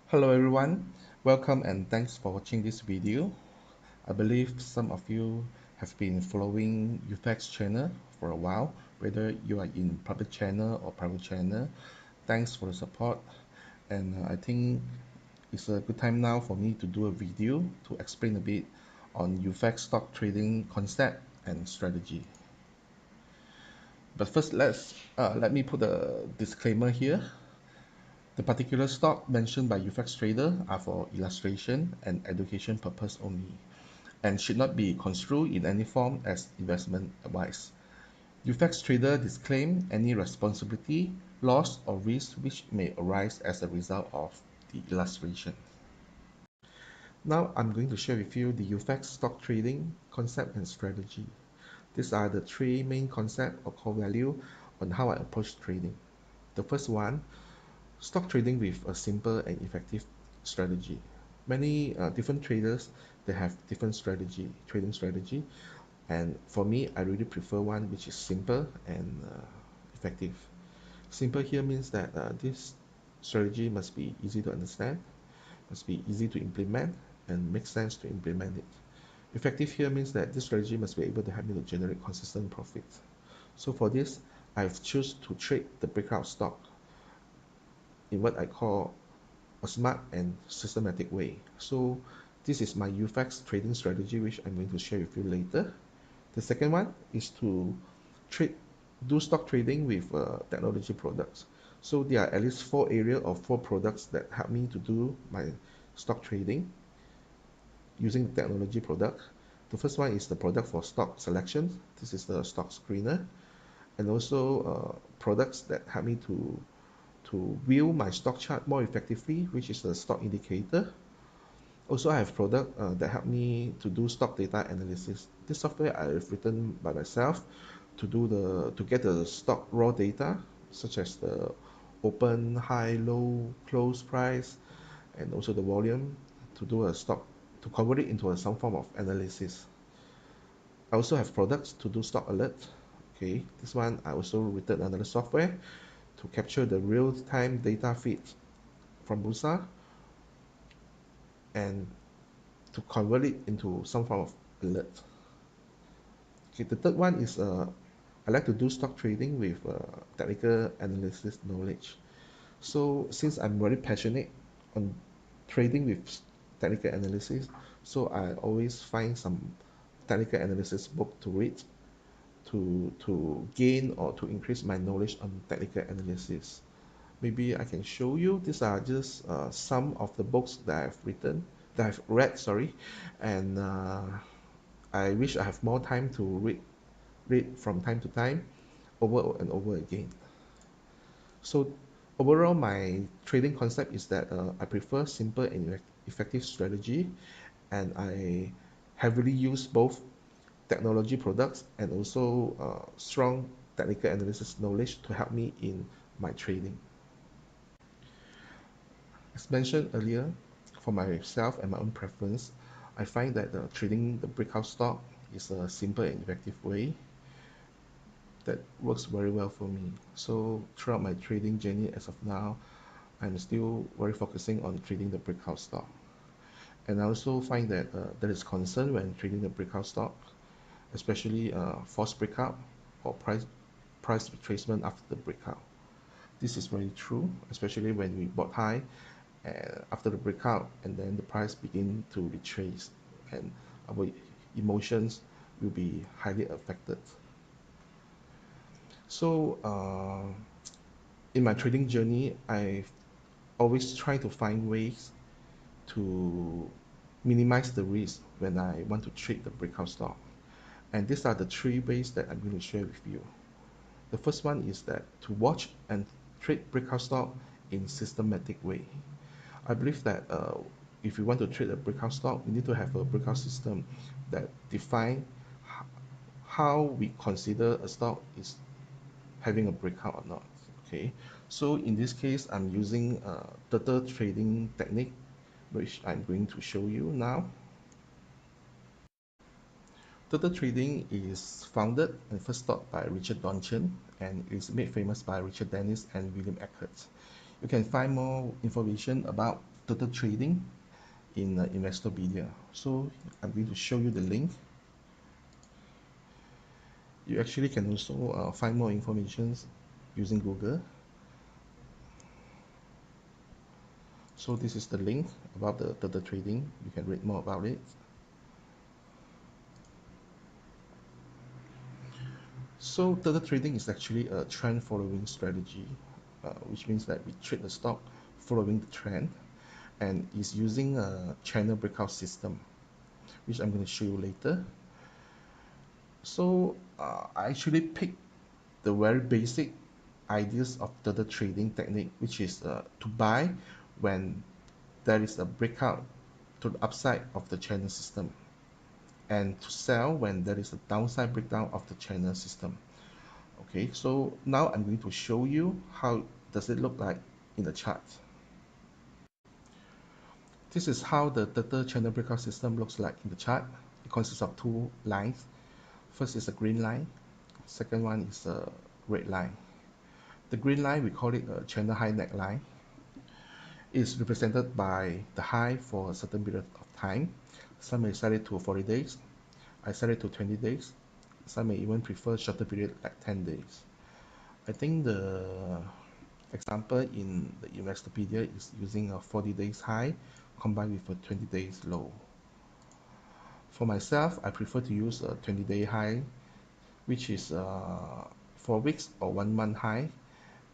Hello everyone, welcome and thanks for watching this video. I believe some of you have been following UFex channel for a while, whether you are in public channel or private channel. Thanks for the support, and I think it's a good time now for me to do a video to explain a bit on UFex stock trading concept and strategy. But first, let me put a disclaimer here. The particular stock mentioned by UFex trader are for illustration and education purpose only, and should not be construed in any form as investment advice. UFex trader disclaim any responsibility, loss, or risk which may arise as a result of the illustration. Now I'm going to share with you the UFex stock trading concept and strategy. These are the three main concepts or core value on how I approach trading. The first one, stock trading with a simple and effective strategy. Many different traders, they have different trading strategy, and for me I really prefer one which is simple and effective. Simple here means that this strategy must be easy to understand, must be easy to implement, and make sense to implement it. Effective here means that this strategy must be able to help me to generate consistent profit. So for this, I've chosen to trade the breakout stock in what I call a smart and systematic way. So this is my UFex trading strategy, which I'm going to share with you later. The second one is to do stock trading with technology products. So there are at least four areas or four products that help me to do my stock trading using technology product. The first one is the product for stock selection. This is the stock screener, and also products that help me to view my stock chart more effectively, which is the stock indicator. Also, I have product that help me to do stock data analysis. This software I've written by myself to get the stock raw data, such as the open, high, low, close price, and also the volume to do a stock to convert it into some form of analysis. I also have products to do stock alert. Okay, this one I also written another software to capture the real-time data feed from Bursa and to convert it into some form of alert. Okay, the third one is I like to do stock trading with technical analysis knowledge. So since I'm very passionate on trading with technical analysis, so I always find some technical analysis book to read to gain or to increase my knowledge on technical analysis. Maybe I can show you. These are just some of the books that I've read, sorry, and I wish I have more time to read from time to time, over and over again. So overall, my trading concept is that I prefer simple and effective strategy, and I heavily use both technology products and also strong technical analysis knowledge to help me in my trading. As mentioned earlier, for myself and my own preference, I find that trading the breakout stock is a simple and effective way that works very well for me. So throughout my trading journey as of now, I'm still very focusing on trading the breakout stock. And I also find that there is concern when trading the breakout stock, especially false breakout or price retracement after the breakout. This is very true, especially when we bought high after the breakout and then the price begin to retrace, and our emotions will be highly affected. So in my trading journey, I always try to find ways to minimize the risk when I want to trade the breakout stock. And these are the three ways that I'm going to share with you. The first one is that to watch and trade breakout stock in systematic way. I believe that if you want to trade a breakout stock, we need to have a breakout system that define how we consider a stock is having a breakout or not. Okay, so in this case, I'm using turtle trading technique, which I'm going to show you now. Turtle trading is founded and first taught by Richard Donchen and is made famous by Richard Dennis and William Eckert. You can find more information about total trading in Investopedia. So I'm going to show you the link. You actually can also find more information using Google. So this is the link about the total trading. You can read more about it. So total trading is actually a trend following strategy, which means that we trade the stock following the trend, and is using a channel breakout system, which I'm going to show you later. So I actually picked the very basic ideas of total trading technique, which is to buy when there is a breakout to the upside of the channel system, and to sell when there is a downside breakdown of the channel system. Okay, so now I'm going to show you how does it look like in the chart. This is how the total channel breakout system looks like in the chart. It consists of two lines. First is a green line. Second one is a red line. The green line, we call it a channel high neckline, is represented by the high for a certain period of time. Some may set it to 40 days. I set it to 20 days. Some may even prefer shorter period like 10 days. I think the example in the Investopedia is using a 40 days high combined with a 20 days low. For myself, I prefer to use a 20-day high, which is 4 weeks or 1 month high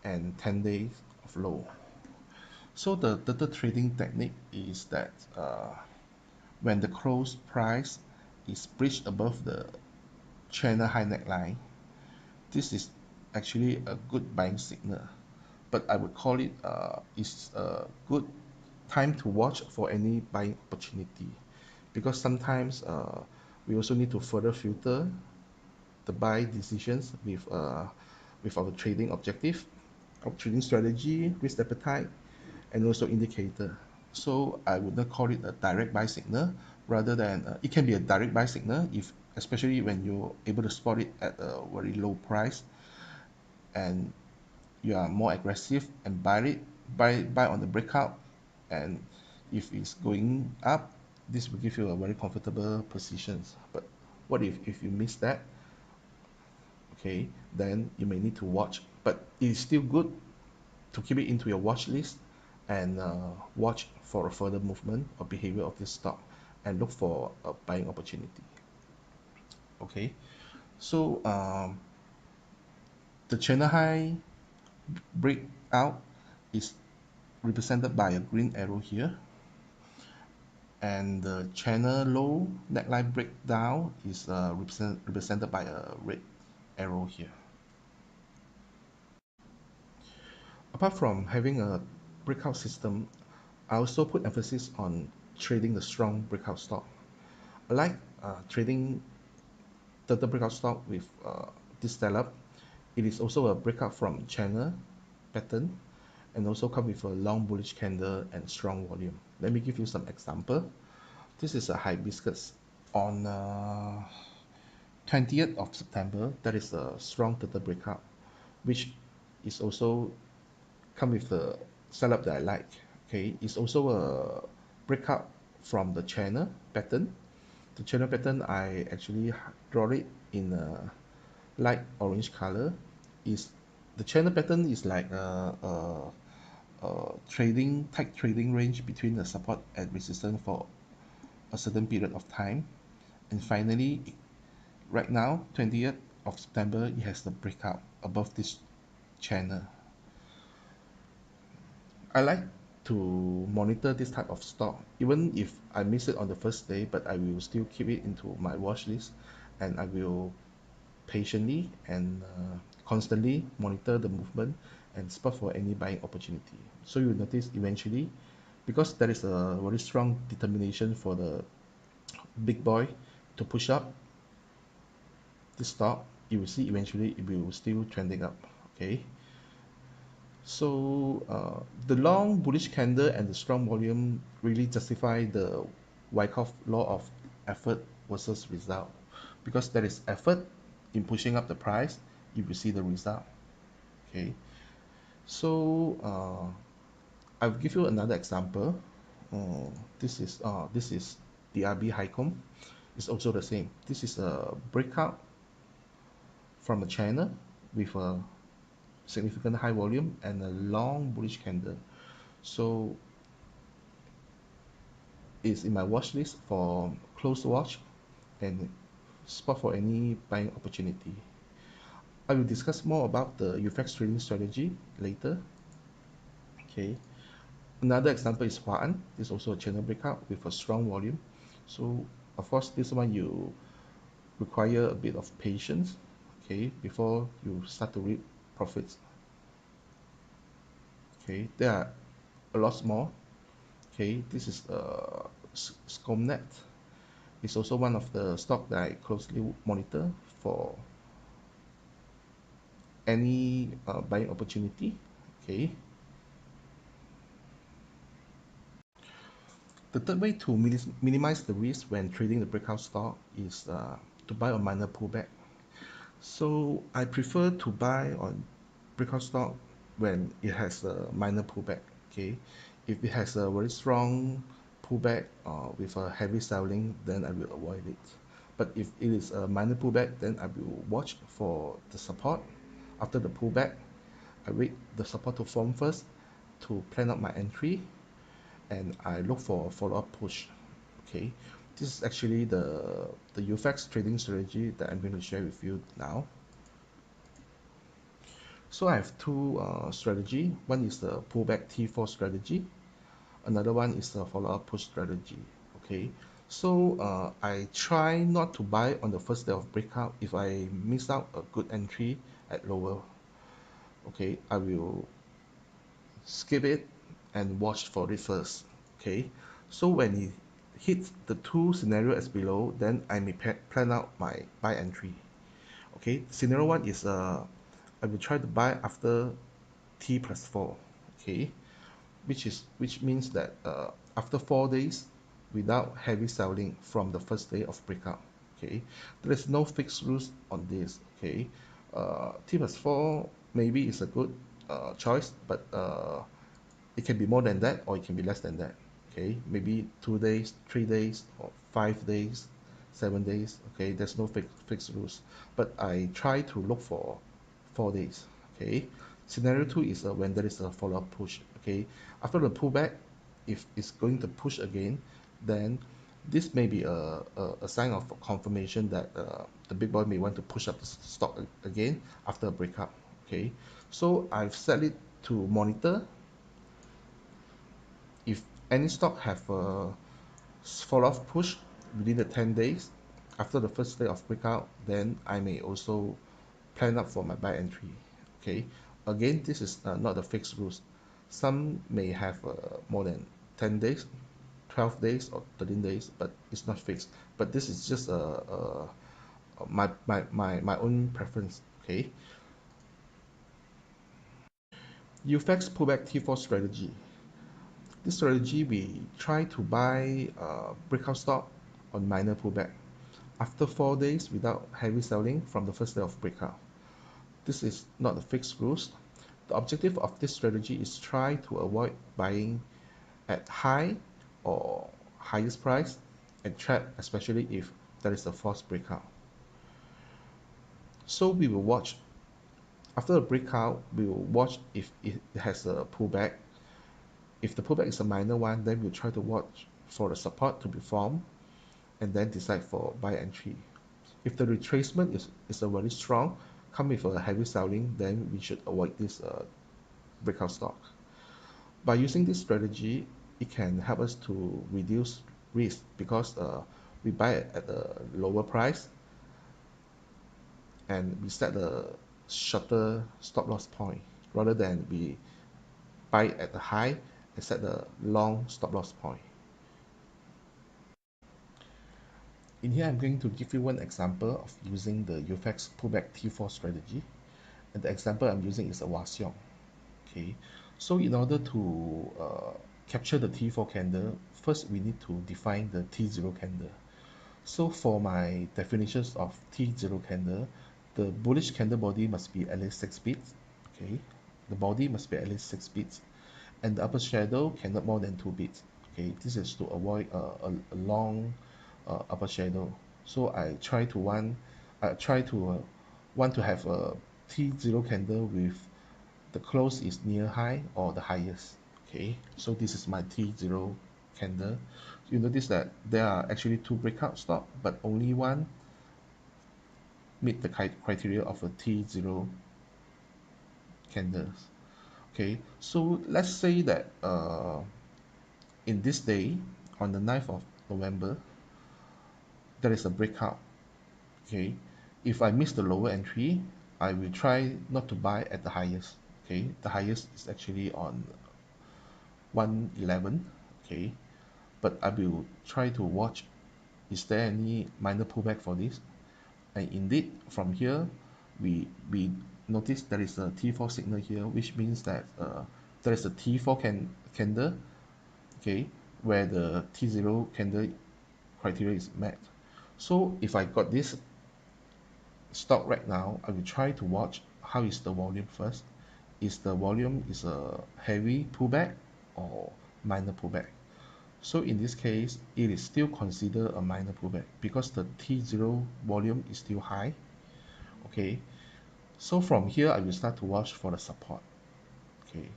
and 10 days of low. So the total trading technique is that when the close price is breached above the channel high neckline, this is actually a good buying signal. But I would call it is a good time to watch for any buying opportunity, because sometimes we also need to further filter the buy decisions with our trading objective, our trading strategy, risk appetite, and also indicator. So I would not call it a direct buy signal, rather than it can be a direct buy signal if, especially when you're able to spot it at a very low price and you are more aggressive and buy on the breakout, and if it's going up, this will give you a very comfortable positions. But what if you miss that? Okay, then you may need to watch, but it is still good to keep it into your watch list and watch for a further movement or behavior of this stock and look for a buying opportunity. Okay, so the channel high breakout is represented by a green arrow here, and the channel low neckline breakdown is represented by a red arrow here. Apart from having a breakout system, I also put emphasis on trading the strong breakout stock. I like trading the breakout stock with this setup. It is also a breakout from channel pattern, and also come with a long bullish candle and strong volume. Let me give you some example. This is a hibiscus on 20th of September. That is a strong total breakout, which is also come with the setup that I like. Okay, it's also a breakout from the channel pattern. The channel pattern, I actually draw it in a light orange color. Is the channel pattern is like a trading tight trading range between the support and resistance for a certain period of time, and finally right now 20th of September, it has the breakout above this channel. I like to monitor this type of stock even if I miss it on the first day, but I will still keep it into my watch list, and I will patiently and constantly monitor the movement and spot for any buying opportunity. So you notice eventually, because there is a very strong determination for the big boy to push up this stock, you will see eventually it will still trending up. Okay, so the long bullish candle and the strong volume really justify the Wyckoff law of effort versus result, because there is effort in pushing up the price, you will see the result. Okay, so I'll give you another example. This is DRB Highcomb. It's also the same. This is a breakout from a channel with a significant high volume and a long bullish candle. So it's in my watch list for close watch and spot for any buying opportunity. I will discuss more about the UFex trading strategy later. Okay. Another example is Huan. This is also a channel breakout with a strong volume. So of course this one you require a bit of patience, okay, before you start to reap profits. Okay, there are a lot more. Okay, this is Scomnet. It's also one of the stock that I closely monitor for any buying opportunity. Okay, the third way to minimize the risk when trading the breakout stock is to buy a minor pullback. So I prefer to buy on breakout stock when it has a minor pullback. Okay, if it has a very strong pullback with a heavy selling, then I will avoid it. But if it is a minor pullback, then I will watch for the support. After the pullback, I wait the support to form first to plan out my entry, and I look for a follow-up push. Okay, this is actually the UFex trading strategy that I'm going to share with you now. So I have two strategy. One is the pullback T4 strategy. Another one is the follow-up push strategy. Okay, so I try not to buy on the first day of breakout if I miss out a good entry at lower. Okay, I will skip it and watch for it first. Okay, so when it hits the two scenario as below, then I may plan out my buy entry. Okay, scenario one is I will try to buy after T plus 4. Okay, which means that after 4 days without heavy selling from the first day of breakout. Okay, there is no fixed rules on this. Okay, T plus 4 maybe is a good choice, but it can be more than that or it can be less than that. Okay, maybe 2 days, 3 days, or 5 days, 7 days. Okay, there's no fixed rules, but I try to look for 4 days. Okay, scenario two is when there is a follow-up push. Okay, after the pullback, if it's going to push again, then this may be a sign of confirmation that the big boy may want to push up the stock again after a breakup. Okay, so I've set it to monitor. If any stock have a follow-off push within the 10 days after the first day of breakout, then I may also plan up for my buy entry. Okay, again, this is not a fixed rules. Some may have more than 10 days, 12 days, or 13 days, but it's not fixed. But this is just my own preference. Okay, UFex pullback T4 strategy. This strategy, we try to buy breakout stock on minor pullback after 4 days without heavy selling from the first day of breakout. This is not a fixed rules. The objective of this strategy is try to avoid buying at high or highest price and trap, especially if there is a false breakout. So we will watch after a breakout, we will watch if it has a pullback. If the pullback is a minor one, then we'll try to watch for the support to be formed and then decide for buy entry. If the retracement is a very strong, come with a heavy selling, then we should avoid this breakout stock. By using this strategy, it can help us to reduce risk because we buy it at a lower price and we set a shorter stop loss point rather than we buy it at the high and set a long stop loss point. In here, I'm going to give you one example of using the UFex pullback T4 strategy. And the example I'm using is a Hwa-Seong. Okay, so in order to capture the T4 candle, first we need to define the T0 candle. So for my definitions of T0 candle, the bullish candle body must be at least 6 bits. Okay, the body must be at least 6 bits, and the upper shadow cannot more than 2 bits. Okay, this is to avoid a long upper shadow. So I try to want to have a T0 candle with the close is near high or the highest. Okay, so this is my T0 candle. You notice that there are actually two breakout stock, but only one meet the criteria of a T0 candles. Okay, so let's say that in this day, on the 9th of November, there is a breakout. Okay, if I miss the lower entry, I will try not to buy at the highest. Okay, the highest is actually on 111. Okay, but I will try to watch, is there any minor pullback for this? And indeed, from here, we notice there is a T4 signal here, which means that there is a T4 candle, okay, where the T0 candle criteria is met. So if I got this stock right now, I will try to watch how is the volume first. Is the volume is a heavy pullback or minor pullback? So in this case, it is still considered a minor pullback because the T0 volume is still high. Okay, so from here I will start to watch for the support. Okay,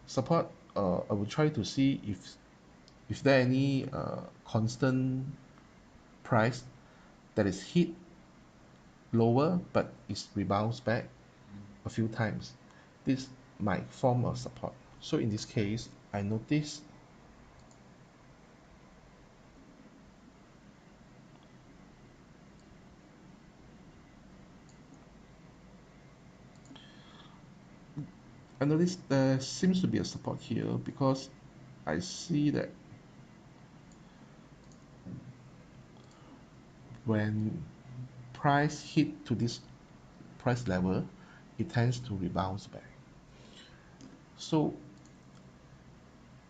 support. I will try to see if there any constant price that is hit lower but is rebounds back a few times. This might form a support. So in this case, I notice there seems to be a support here because I see that when price hit to this price level, it tends to rebound back. So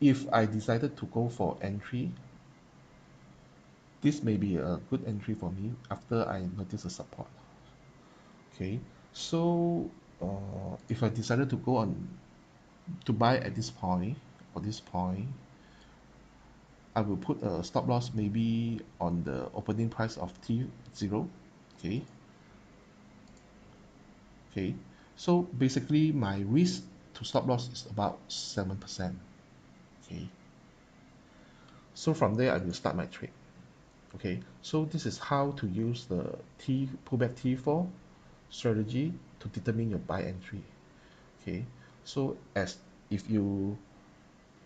if I decided to go for entry, this may be a good entry for me after I notice a support. Okay, so if I decided to go on to buy at this point or this point, I will put a stop loss maybe on the opening price of T0. Okay, okay, so basically my risk to stop loss is about 7%. Okay, so from there I will start my trade. Okay, so this is how to use the T pullback T4 strategy to determine your buy entry. Okay, so as if you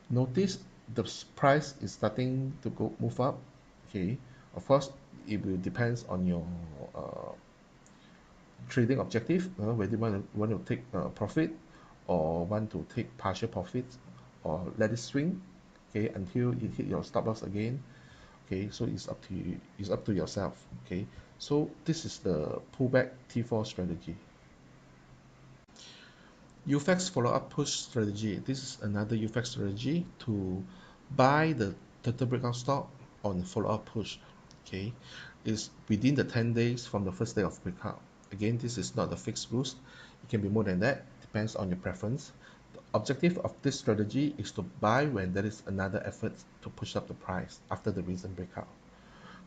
notice the price is starting to go move up, okay, of course it will depends on your trading objective, whether you want to take profit or want to take partial profits or let it swing, okay, until it hit your stop loss again. Okay, so it's up to you, it's up to yourself. Okay, so this is the pullback T4 strategy. UFex follow-up push strategy. This is another UFex strategy to buy the total breakout stock on follow-up push. Okay, is within the 10 days from the first day of breakout. Again, this is not a fixed rules. It can be more than that, depends on your preference. The objective of this strategy is to buy when there is another effort to push up the price after the recent breakout.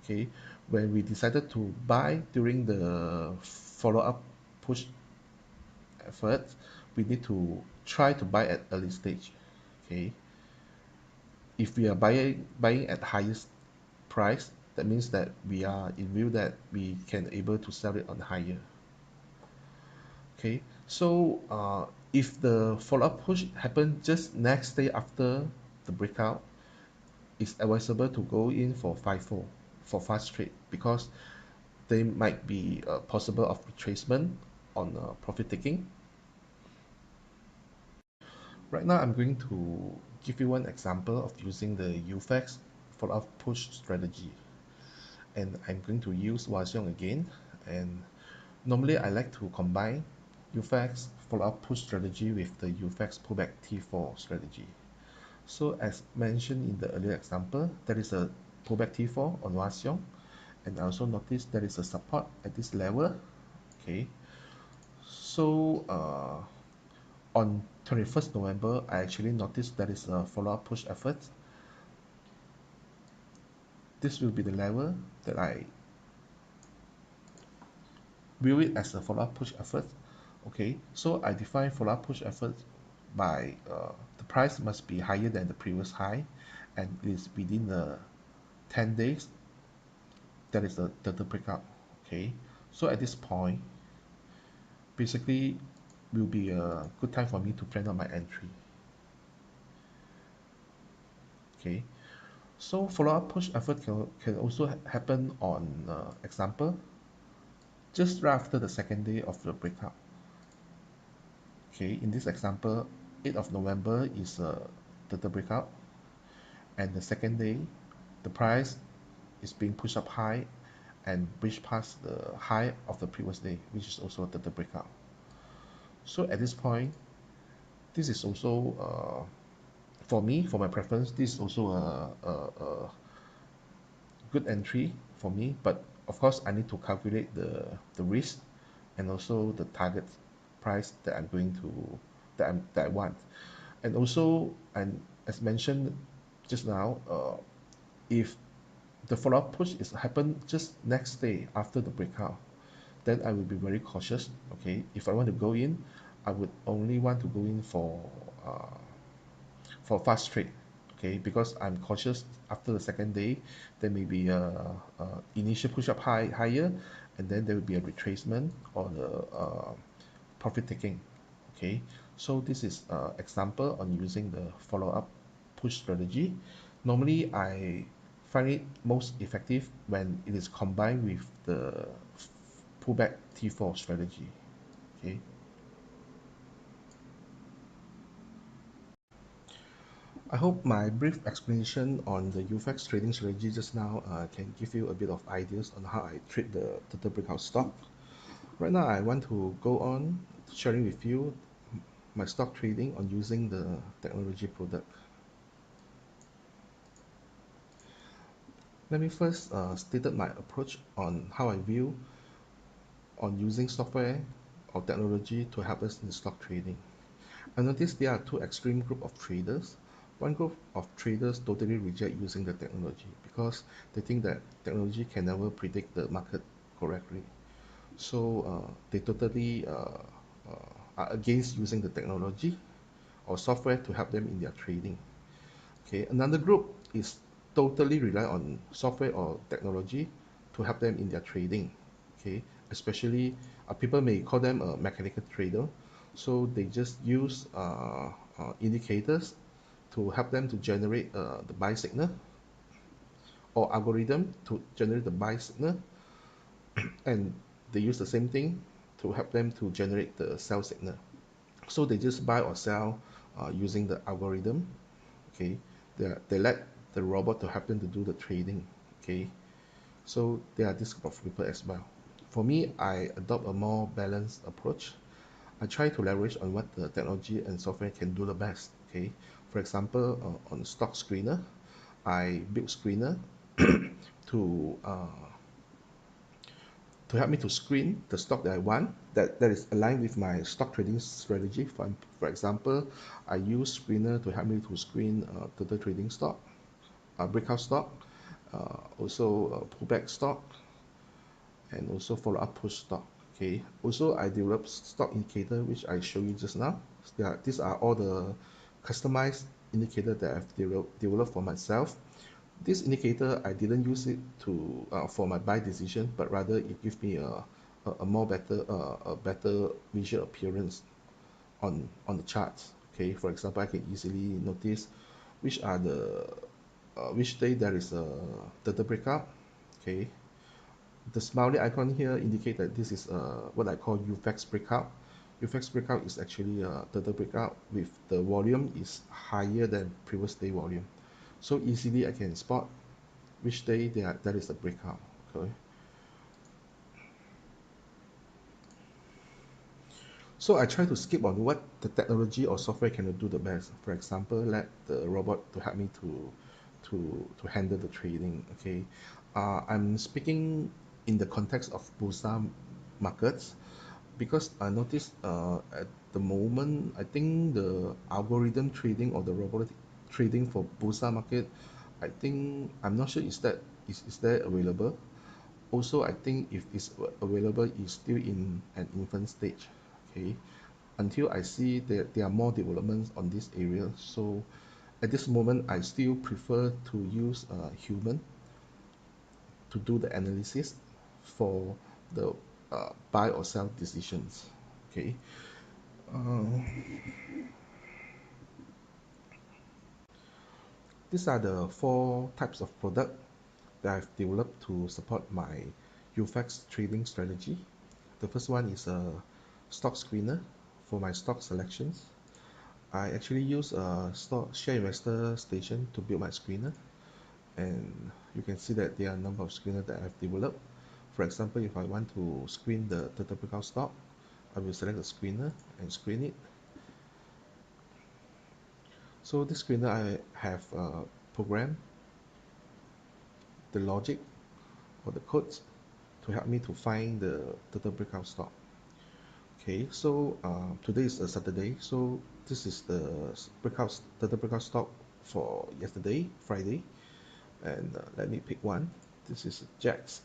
Okay, when we decided to buy during the follow-up push effort, we need to try to buy at early stage. Okay, if we are buying at highest price, that means that we are in view that we can able to sell it on higher. Okay, so if the follow-up push happen just next day after the breakout, it's advisable to go in for FIFO for fast trade because they might be possible of retracement on profit taking. Right now, I'm going to give you one example of using the UFex follow-up push strategy. And I'm going to use Hwaseong again. And normally, I like to combine UFex follow-up push strategy with the UFex pullback T4 strategy. So as mentioned in the earlier example, there is a pullback T4 on Hwaseong. And I also noticed there is a support at this level. Okay. So on 21st November, I actually noticed there is a follow-up push effort. This will be the level that I view it as a follow-up push effort. Okay, so I define follow-up push effort by the price must be higher than the previous high, and it is within the 10 days. That is the breakout. Okay, so at this point, basically, will be a good time for me to plan out my entry. Okay, so follow-up push effort can also happen on example just right after the second day of the breakout. Okay, in this example, 8th of November is the breakout, and the second day, the price is being pushed up high and reach past the high of the previous day, which is also the breakout. So at this point, this is also for me, for my preference, this is also a good entry for me. But of course, I need to calculate the risk and also the target price that I'm going to that I want. And also, and as mentioned just now, if the follow-up push is happen just next day after the breakout, then I will be very cautious. Okay, if I want to go in, I would only want to go in for fast trade. Okay, because I'm cautious after the second day, there may be a initial push up higher, and then there will be a retracement or the profit taking. Okay, so this is example on using the follow up push strategy. Normally, I find it most effective when it is combined with the pullback T4 strategy. Okay. I hope my brief explanation on the UFex trading strategy just now can give you a bit of ideas on how I trade the breakout stock. Right now, I want to go on sharing with you my stock trading on using the technology product. Let me first state my approach on how I view on using software or technology to help us in stock trading. I noticed there are two extreme group of traders. One group of traders totally reject using the technology because they think that technology can never predict the market correctly. So they totally are against using the technology or software to help them in their trading. Okay, another group is totally rely on software or technology to help them in their trading. Okay, especially people may call them a mechanical trader, so they just use indicators to help them to generate the buy signal or algorithm to generate the buy signal, and they use the same thing to help them to generate the sell signal. So they just buy or sell using the algorithm. Okay, they let the robot to help them to do the trading. Okay, so there are this group of people as well. For me, I adopt a more balanced approach. I try to leverage on what the technology and software can do the best. Okay, for example, on stock screener, I build screener to to help me to screen the stock that I want that is aligned with my stock trading strategy. For example, I use screener to help me to screen total trading stock, breakout stock, also pullback stock, and also follow up push stock. Okay, also I developed stock indicator which I show you just now. These are all the customized indicator that I've developed for myself. This indicator I didn't use it to for my buy decision, but rather it gives me a more better a better visual appearance on the charts. Okay, for example, I can easily notice which are the which day there is a the breakout. Okay, the smiley icon here indicate that this is what I call UFex breakout. UFex breakout is actually a total breakout with the volume is higher than previous day volume. So easily I can spot which day there is a breakout. Okay. So I try to skip on what the technology or software can do the best. For example, let the robot to help me to handle the trading. Okay, I'm speaking in the context of Bursa markets because I noticed the moment, I think the algorithm trading or the robotic trading for Bursa market, I think I'm not sure is that available. Also, I think if it's available, it's still in an infant stage. Okay, until I see that there are more developments on this area. So at this moment, I still prefer to use a human to do the analysis for the buy or sell decisions. Okay. Uh, these are the four types of product that I've developed to support my UFex trading strategy. The first one is a stock screener for my stock selections. I actually use a stock share investor station to build my screener, and you can see that there are a number of screeners that I've developed. For example, if I want to screen the total breakout stock, I will select the screener and screen it. So this screener, I have programmed the logic or the codes to help me to find the total breakout stock. Okay, so today is a Saturday, so this is the total breakout stock for yesterday, Friday, and let me pick one. This is Jack's.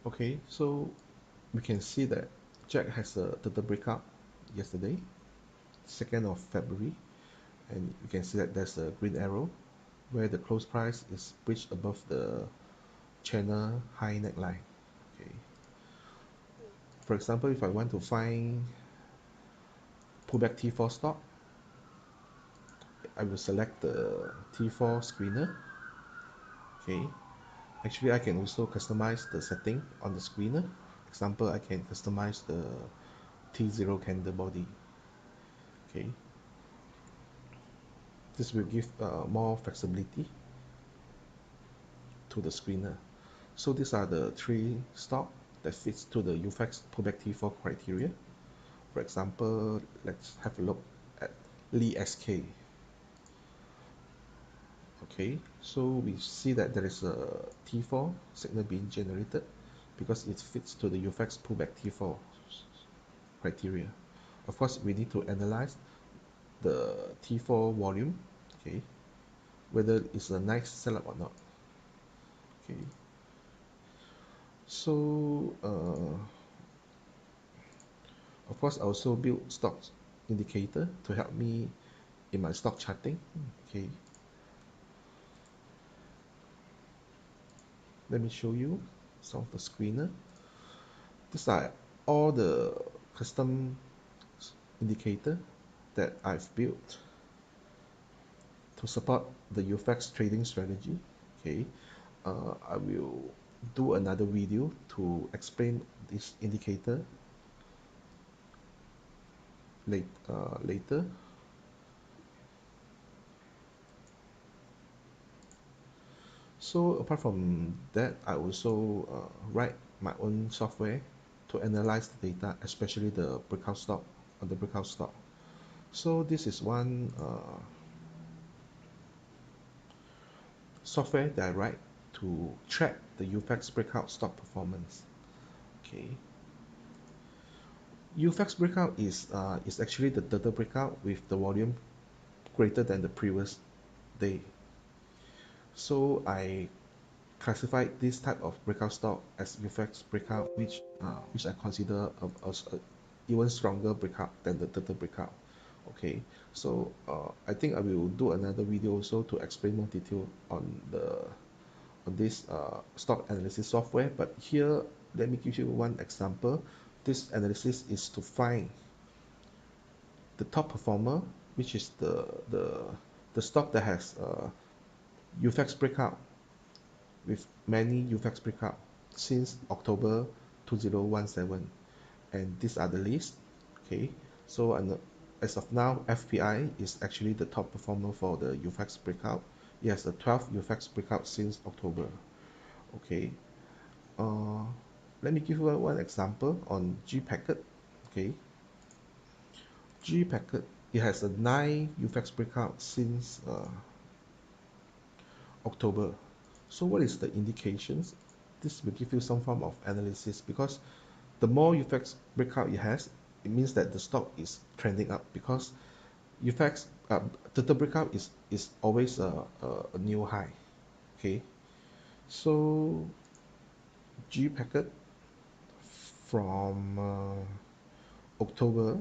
Okay, so we can see that Jack has a total breakout yesterday, 2nd of February, and you can see that there's a green arrow where the close price is breached above the channel high neckline. Okay, for example, if I want to find pullback T4 stock, I will select the T4 screener. Okay, actually I can also customize the setting on the screener. Example, I can customize the T0 candle body. Okay, this will give more flexibility to the screener. So these are the three stock that fits to the UFex pullback T4 criteria. For example, let's have a look at Lee SK. Okay, so we see that there is a T4 signal being generated because it fits to the UFex pullback T4 criteria. Of course, we need to analyze the T4 volume, okay, whether it's a nice setup or not. Okay, so of course, I also build stocks indicator to help me in my stock charting. Okay, let me show you some of the screener. These are all the custom indicator that I've built to support the UFex trading strategy. Okay, I will do another video to explain this indicator later. So apart from that, I also write my own software to analyze the data, especially the breakout stock or the breakout stock. So this is one software that I write to track the UFex breakout stock performance. Okay, UFex breakout is actually the total breakout with the volume greater than the previous day. So I classified this type of breakout stock as UFex breakout, which I consider as a even stronger breakout than the total breakout. Okay, so I think I will do another video also to explain more detail on this stock analysis software. But here, let me give you one example. This analysis is to find the top performer, which is the stock that has UFex breakout with many UFex breakout since October 2017, and these are the list. Okay, so as of now, FPI is actually the top performer for the UFex breakout. It has a 12 UFex breakout since October. Okay, uh, let me give you one example on G packet. Okay, G packet, it has a 9 UFex breakout since October. So what is the indications? This will give you some form of analysis, because the more UFex breakout it has, it means that the stock is trending up, because UFex the breakout is always a new high. Okay, so G packet from October.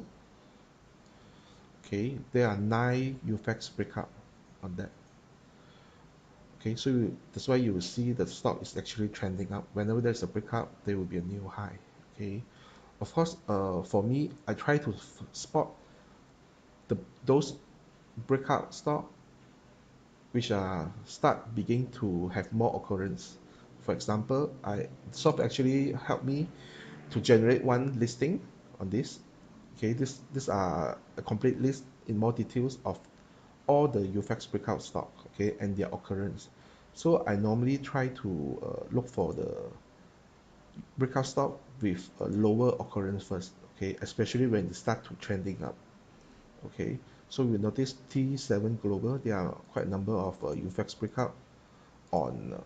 Okay, there are 9 UFex breakout on that. Okay, so that's why you will see the stock is actually trending up. Whenever there's a breakout, there will be a new high. Okay, of course, for me, I try to spot the those breakout stock which are start beginning to have more occurrence. For example, soft actually helped me to generate one listing on this. Okay, this are a complete list in more details of all the UFex breakout stock, okay, and their occurrence. So I normally try to look for the breakout stock with a lower occurrence first, okay, especially when it start to trending up. Okay, so we notice T7 Global, there are quite a number of UFex breakout on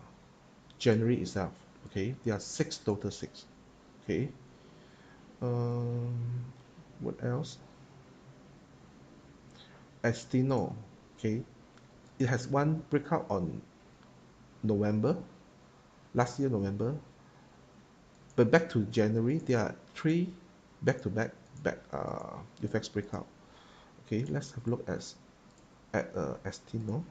January itself. Okay, there are six, total six. Okay, um, what else? Estino. Okay, it has one breakout on November, last year November, but back to January there are three back UFex breakout. Okay, let's have a look at Estino.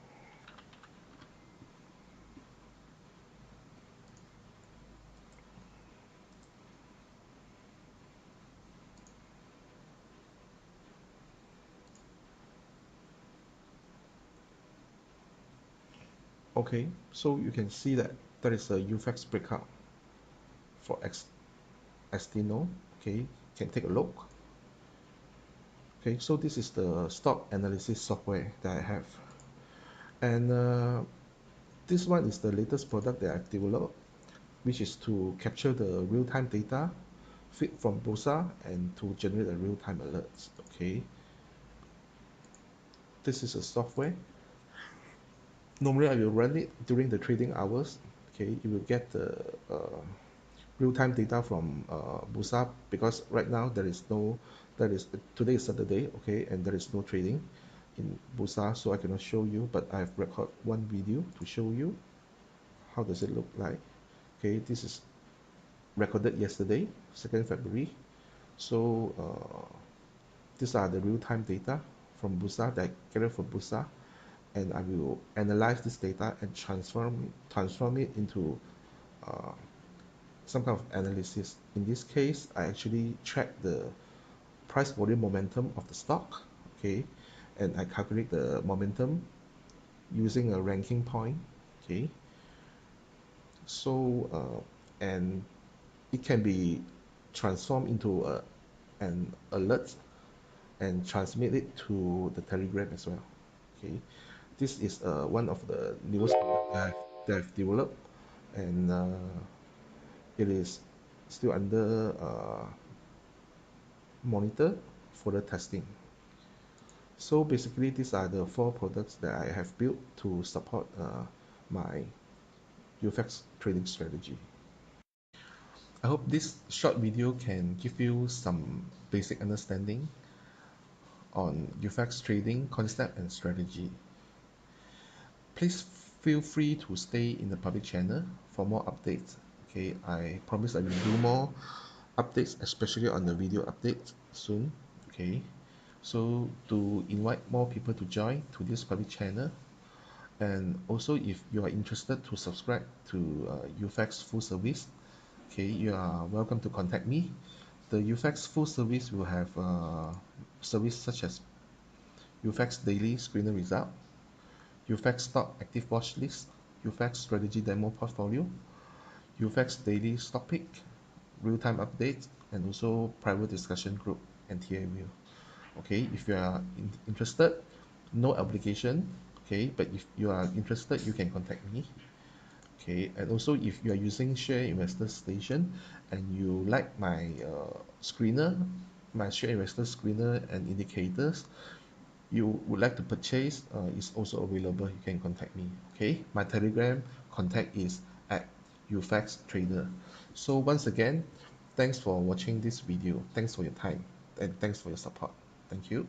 Okay, so you can see that there is a UFex breakout for Estino. Okay, you can take a look. Okay, so this is the stock analysis software that I have, and this one is the latest product that I've developed, which is to capture the real-time data feed from Bosa and to generate a real-time alerts. Okay, this is a software. Normally I will run it during the trading hours. Okay, you will get the real-time data from Bosa, because right now there is today is Saturday, okay, and there is no trading in Bosa, so I cannot show you, but I've recorded one video to show you how does it look like. Okay, this is recorded yesterday, 2nd February. So these are the real-time data from Busa that I gathered from Busa, and I will analyze this data and transform it into uh, some kind of analysis. In this case, I actually track the price volume momentum of the stock, okay, and I calculate the momentum using a ranking point, okay. So and it can be transformed into an alert and transmit it to the Telegram as well. Okay, this is one of the newest product that I've developed, and it is still under monitor for the testing. So basically, these are the 4 products that I have built to support my UFex trading strategy. I hope this short video can give you some basic understanding on UFex trading concept and strategy. Please feel free to stay in the public channel for more updates. Okay, I promise I will do more updates, especially on the video updates soon. Okay, so to invite more people to join to this public channel, and also if you are interested to subscribe to UFex full service, okay, you are welcome to contact me. The UFex full service will have service such as UFex daily screener result, UFex stock active watch list, UFex strategy demo portfolio, UFex daily stock pick, real-time updates, and also private discussion group and TA view. Okay, if you are interested, no obligation. Okay, but if you are interested, you can contact me. Okay, and also if you are using Share Investor Station and you like my screener, my Share Investor screener and indicators, you would like to purchase is also available. You can contact me. Okay, my Telegram contact is at UFex Trader. So once again, thanks for watching this video. Thanks for your time and thanks for your support. Thank you.